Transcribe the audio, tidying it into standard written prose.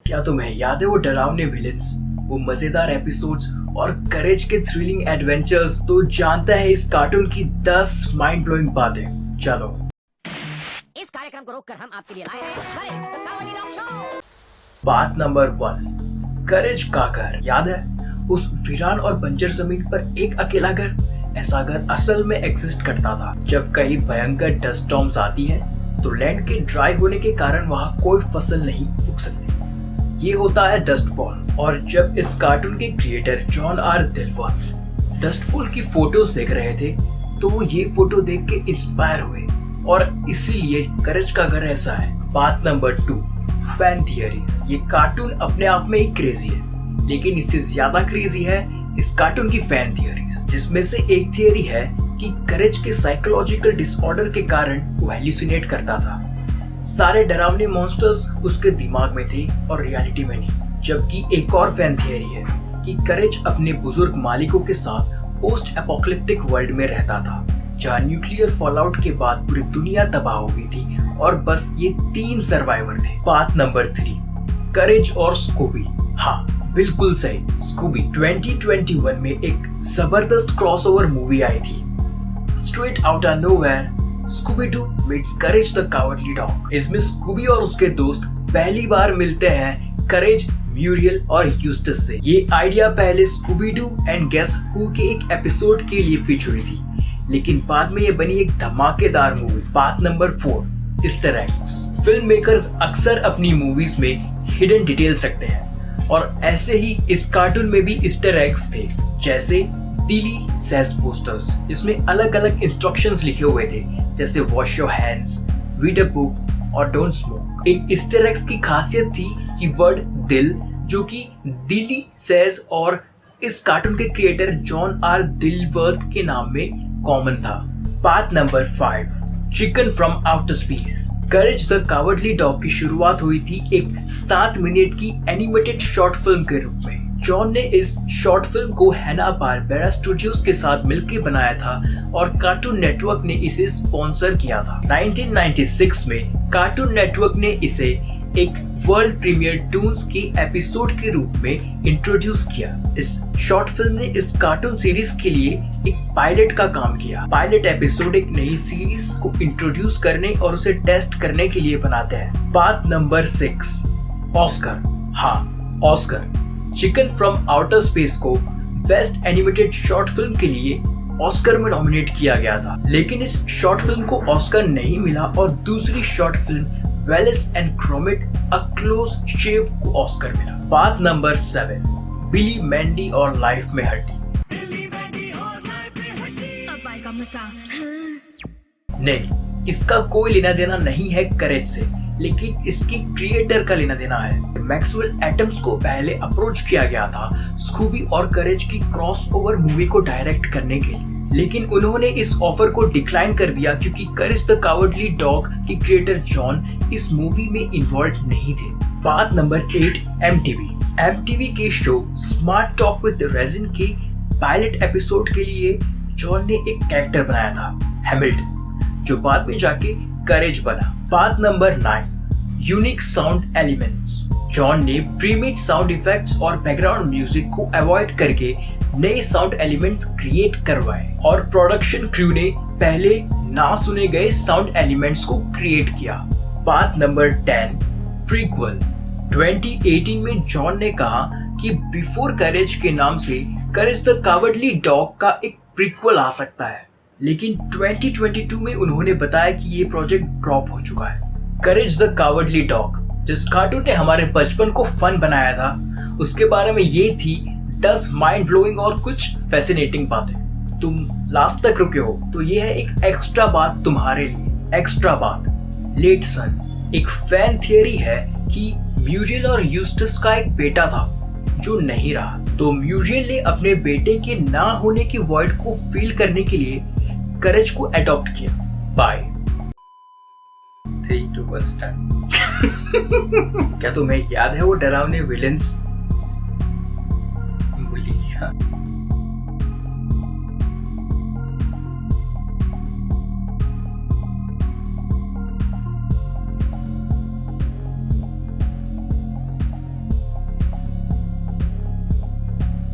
क्या तुम्हें याद है वो डरावने विलेंस, वो मजेदार एपिसोड्स और करेज के थ्रिलिंग एडवेंचर्स? तो जानता है इस कार्टून की 10 माइंड ब्लोइंग बातें। चलो इस कार्यक्रम को रोककर हम आपके लिए लाए हैं करेज द कॉमेडी डॉग शो। बात नंबर 1, करेज का घर। याद है उस वीरान और बंजर जमीन पर एक अकेला घर? ऐसा घर असल में एग्जिस्ट करता था। जब कहीं भयंकर डस्ट स्टॉर्म्स आती हैं तो लैंड के ड्राई होने के कारण वहाँ कोई फसल नहीं उग सकती। ये होता है डस्ट बॉल। और जब इस कार्टून के creator John R Dilworth dust ball की फोटोज देख रहे थे तो वो ये फोटो देख के इंस्पायर हुए और इसीलिए करेज का घर ऐसा है। बात नंबर 2, फैन थियरीज। ये कार्टून अपने आप में ही क्रेजी है, लेकिन इससे ज्यादा क्रेजी है इस कार्टून की फैन थियरीज, जिसमें से एक थियरी है कि करेज के साइकोलॉजिकल डिसऑर्डर के कारण वो हेलुसिनेट करता था। सारे डरावने मॉन्स्टर्स उसके दिमाग में थे और रियलिटी में नहीं। जबकि एक और फैन थियरी है कि करेज अपने बुजुर्ग मालिकों के साथ पोस्ट एपोकलिप्टिक वर्ल्ड में रहता था, जहाँ न्यूक्लियर फॉलआउट के बाद पूरी दुनिया तबाह हो गई थी और बस ये 3 सर्वाइवर थे। बात नंबर 3, करेज और स्कूबी। हाँ बिल्कुल सही, स्कूबी। 2021 में एक जबरदस्त क्रॉसओवर मूवी आई थी, straight out of nowhere, Scooby Doo meets courage the cowardly dog. इसमें स्कूबी और उसके दोस्त पहली बार मिलते हैं करेज, म्यूरियल और यूस्टस से। ये आइडिया पहले स्कूबी डू एंड गेस हू के एक एपिसोड के लिए पिच हुई थी, लेकिन बाद में ये बनी एक धमाकेदार मूवी। बात number 4, Easter eggs. Film makers अक्सर अपनी मूवीज में हिडन डिटेल्स रखते हैं और ऐसे ही इस कार्टून में भी ईस्टर एग्स थे, जैसे दिली सेज पोस्टर्स। इसमें अलग अलग इंस्ट्रक्शंस लिखे हुए थे, जैसे wash your hands, read a book और डोंट स्मोक। इन ईस्टर एग्स की खासियत थी कि वर्ड दिल, जो कि दिली सेज और इस कार्टून के क्रिएटर जॉन आर दिलवर्थ के नाम में कॉमन था। बात number 5, chicken from outer space. Courage the cowardly dog की शुरुआत हुई थी एक 7 मिनट की एनिमेटेड शॉर्ट फिल्म के रूप में। जॉन ने इस शॉर्ट फिल्म को हैना-बारबेरा स्टूडियोज के साथ मिलकर बनाया था और कार्टून नेटवर्क ने इसे स्पॉन्सर किया था। 1996 में कार्टून नेटवर्क ने इसे एक वर्ल्ड प्रीमियर टून्स के एपिसोड के रूप में इंट्रोड्यूस किया। इस शॉर्ट फिल्म ने इस कार्टून सीरीज के लिए एक पायलट का काम किया। पायलट एपिसोड एक नई सीरीज को इंट्रोड्यूस करने और उसे टेस्ट करने के लिए बनाते हैं। बात नंबर 6, ऑस्कर। हाँ Oscar. Chicken from outer space को बेस्ट एनिमेटेड शॉर्ट फिल्म के लिए ऑस्कर में नॉमिनेट किया गया था, लेकिन इस शॉर्ट फिल्म को ऑस्कर नहीं मिला और दूसरी short film Wallace and Gromit a close shave को ऑस्कर मिला। बात नंबर 7, बिली मैंडी और लाइफ में हड्डी। नहीं, इसका कोई लेना देना नहीं है करेज से, लेकिन इसके क्रिएटर का लेना देना है। मैक्सवेल एटम्स को पहले अप्रोच किया गया था स्कूबी और करेज की क्रॉसओवर मूवी को डायरेक्ट करने के लिए, लेकिन उन्होंने इस ऑफर को डिक्लाइन कर दिया क्योंकि करेज द कावर्डली डॉग के क्रिएटर जॉन इस मूवी में इन्वॉल्व नहीं थे। बात नंबर 8, एमटीवी के show smart talk with resin के पायलट एपिसोड के लिए जॉन ने एक कैरेक्टर बनाया था, हैमिल्टन, जो बाद में जाके करेज बना। बात number 9, unique sound elements. John ने प्रीमेड साउंड इफेक्ट्स और बैकग्राउंड म्यूजिक को अवॉइड करके नए साउंड एलिमेंट्स क्रिएट करवाए और प्रोडक्शन क्रू ने पहले ना सुने गए साउंड एलिमेंट्स को क्रिएट किया। बात नंबर 10, प्रीक्वल। 2018 में जॉन ने कहा कि बिफोर करेज के नाम से करेज द कावर्डली डॉग का एक प्रीक्वल आ सकता है, लेकिन 2022 में उन्होंने बताया कि ये प्रोजेक्ट ड्रॉप हो चुका है। करेज द कावर्डली डॉग, जिस कार्टून ने हमारे बचपन को फन बनाया था, उसके बारे में ये थी 10 माइंड ब्लोइंग और कुछ फैसिनेटिंग बातें। तुम लास्ट तक रुके हो तो ये है एक एक्स्ट्रा बात तुम्हारे लिए। एक्स्ट्रा बात, लेट सन। एक फैन थियरी है कि म्यूरियल और यूस्टस का एक बेटा था जो नहीं रहा, तो म्यूरियल ने अपने बेटे के ना होने की वॉइड को फील करने के लिए करेज को अडॉप्ट किया। Bye 3, 2, 1 start. क्या तुम्हें याद है वो डरावने विलेंस?